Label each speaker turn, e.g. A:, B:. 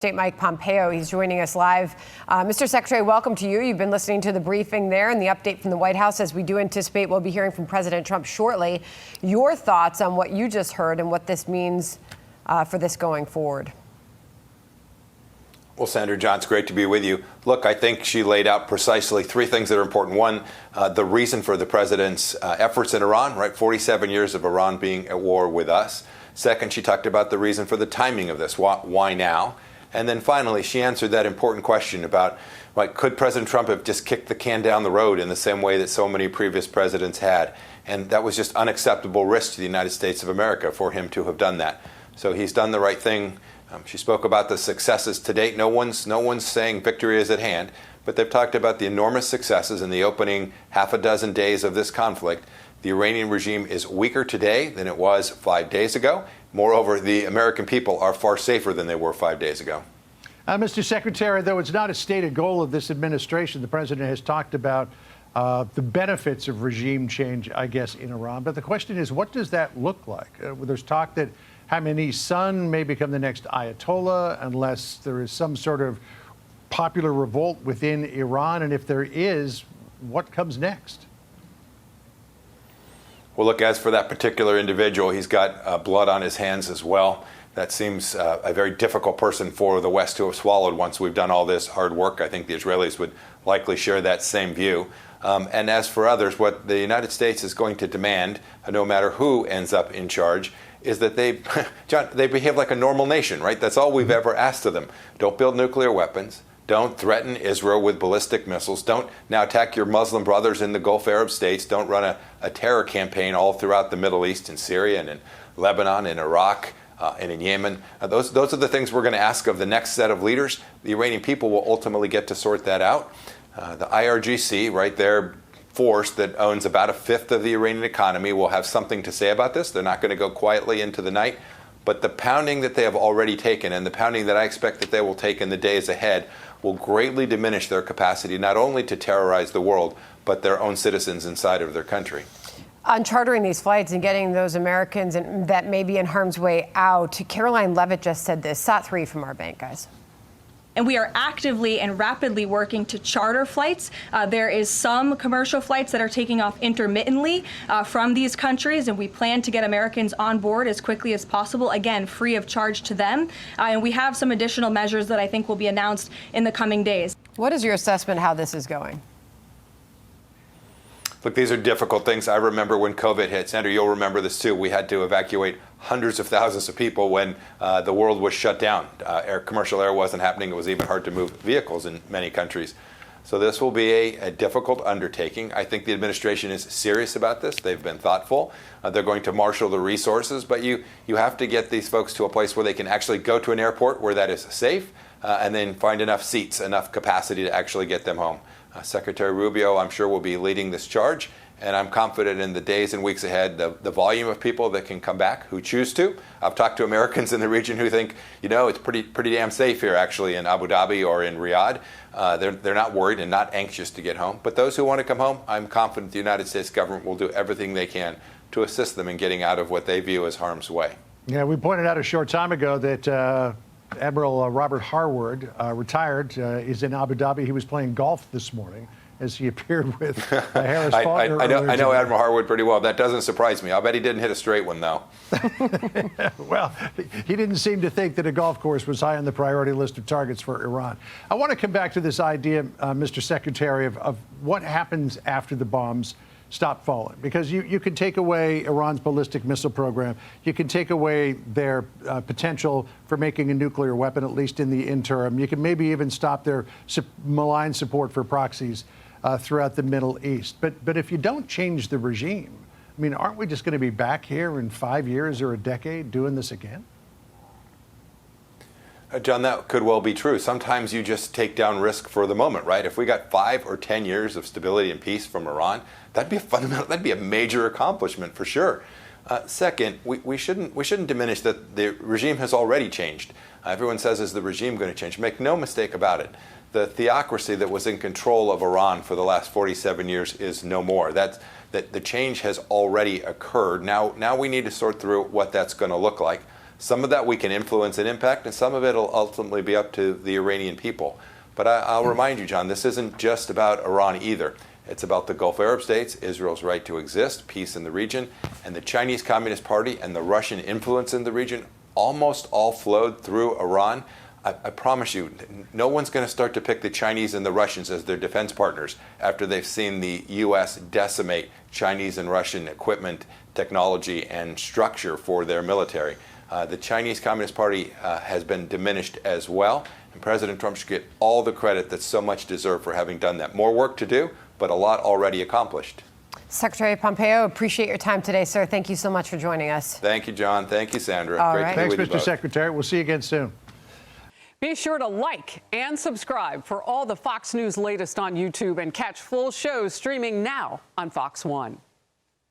A: State Mike Pompeo. He's joining us live. Mr. Secretary, welcome to you. You've been listening to the briefing there and the update from the White House, as we do anticipate we'll be hearing from President Trump shortly. Your thoughts on what you just heard and what this means for this going forward?
B: Well, Senator John, it's great to be with you. Look, I think she laid out precisely three things that are important. One, the reason for the president's efforts in Iran, right? 47 years of Iran being at war with us. Second, she talked about the reason for the timing of this. Why now? And then finally, she answered that important question about, like, could President Trump have just kicked the can down the road in the same way that so many previous presidents had? And that was just unacceptable risk to the United States of America for him to have done that. So he's done the right thing. She spoke about the successes to date. No one's saying victory is at hand, but they've talked about the enormous successes in the opening half a dozen days of this conflict. The Iranian regime is weaker today than it was 5 days ago. Moreover, the American people are far safer than they were 5 days ago.
C: Mr. Secretary, though it's not a stated goal of this administration, the president has talked about the benefits of regime change, I guess, in Iran. But the question is, what does that look like? There's talk that Khamenei's son may become the next Ayatollah unless there is some sort of popular revolt within Iran. And if there is, what comes next?
B: Well, look, as for that particular individual, he's got blood on his hands as well. That seems a very difficult person for the West to have swallowed once we've done all this hard work. I think the Israelis would likely share that same view. And as for others, what the United States is going to demand, no matter who ends up in charge, is that they, John, they behave like a normal nation, right? That's all we've ever asked of them. Don't build nuclear weapons. Don't threaten Israel with ballistic missiles. Don't now attack your Muslim brothers in the Gulf Arab states. Don't run a terror campaign all throughout the Middle East, in Syria and in Lebanon, in Iraq, and in Yemen. Those are the things we're going to ask of the next set of leaders. The Iranian people will ultimately get to sort that out. The IRGC, right there, force that owns about a fifth of the Iranian economy, will have something to say about this. They're not going to go quietly into the night. But the pounding that they have already taken and the pounding that I expect that they will take in the days ahead will greatly diminish their capacity not only to terrorize the world, but their own citizens inside of their country.
A: On chartering these flights and getting those Americans that may be in harm's way out, Caroline Levitt just said this. SOT3 from our bank, guys.
D: And we are actively and rapidly working to charter flights. There is some commercial flights that are taking off intermittently from these countries, and we plan to get Americans on board as quickly as possible, again, free of charge to them. And we have some additional measures that I think will be announced in the coming days.
A: What is your assessment how this is going?
B: Look, these are difficult things. I remember when COVID hit. Senator, you'll remember this too. We had to evacuate hundreds of thousands of people when the world was shut down. Commercial air wasn't happening. It was even hard to move vehicles in many countries. So this will be a difficult undertaking. I think the administration is serious about this. They've been thoughtful. They're going to marshal the resources. But you have to get these folks to a place where they can actually go to an airport where that is safe, and then find enough seats, enough capacity to actually get them home. Secretary Rubio, I'm sure, will be leading this charge, and I'm confident in the days and weeks ahead, the volume of people that can come back who choose to. I've talked to Americans in the region who think, it's pretty damn safe here, actually, in Abu Dhabi or in Riyadh. They're not worried and not anxious to get home. But those who want to come home, I'm confident the United States government will do everything they can to assist them in getting out of what they view as harm's way.
C: Yeah, we pointed out a short time ago that Admiral Robert Harward, retired, is in Abu Dhabi. He was playing golf this morning as he appeared with Harris Faulkner.
B: I know Admiral Harwood pretty well. That doesn't surprise me. I'll bet he didn't hit a straight one, though.
C: Well, he didn't seem to think that a golf course was high on the priority list of targets for Iran. I want to come back to this idea, Mr. Secretary, of what happens after the bombs stop falling, because you can take away Iran's ballistic missile program. You can take away their potential for making a nuclear weapon, at least in the interim. You can maybe even stop their malign support for proxies throughout the Middle East. But if you don't change the regime, I mean, aren't we just going to be back here in 5 years or a decade doing this again?
B: John, that could well be true. Sometimes you just take down risk for the moment, right? If we got 5 or 10 years of stability and peace from Iran, that'd be a major accomplishment for sure. Second, we shouldn't diminish that the regime has already changed. Everyone says, is the regime going to change? Make no mistake about it. The theocracy that was in control of Iran for the last 47 years is no more. That the change has already occurred. Now we need to sort through what that's going to look like. Some of that we can influence and impact, and some of it will ultimately be up to the Iranian people. But I'll remind you, John, this isn't just about Iran either. It's about the Gulf Arab states, Israel's right to exist, peace in the region, and the Chinese Communist Party and the Russian influence in the region almost all flowed through Iran. I promise you, no one's going to start to pick the Chinese and the Russians as their defense partners after they've seen the U.S. decimate Chinese and Russian equipment, technology, and structure for their military. The Chinese Communist Party has been diminished as well, and President Trump should get all the credit that's so much deserved for having done that. More work to do, but a lot already accomplished.
A: Secretary Pompeo, appreciate your time today, sir. Thank you so much for joining us.
B: Thank you, John. Thank you, Sandra.
A: All
B: Great
A: right.
B: to be
C: Thanks,
B: with you
C: Mr.
B: both.
C: Secretary. We'll see you again soon.
E: Be sure to like and subscribe for all the Fox News latest on YouTube and catch full shows streaming now on Fox One.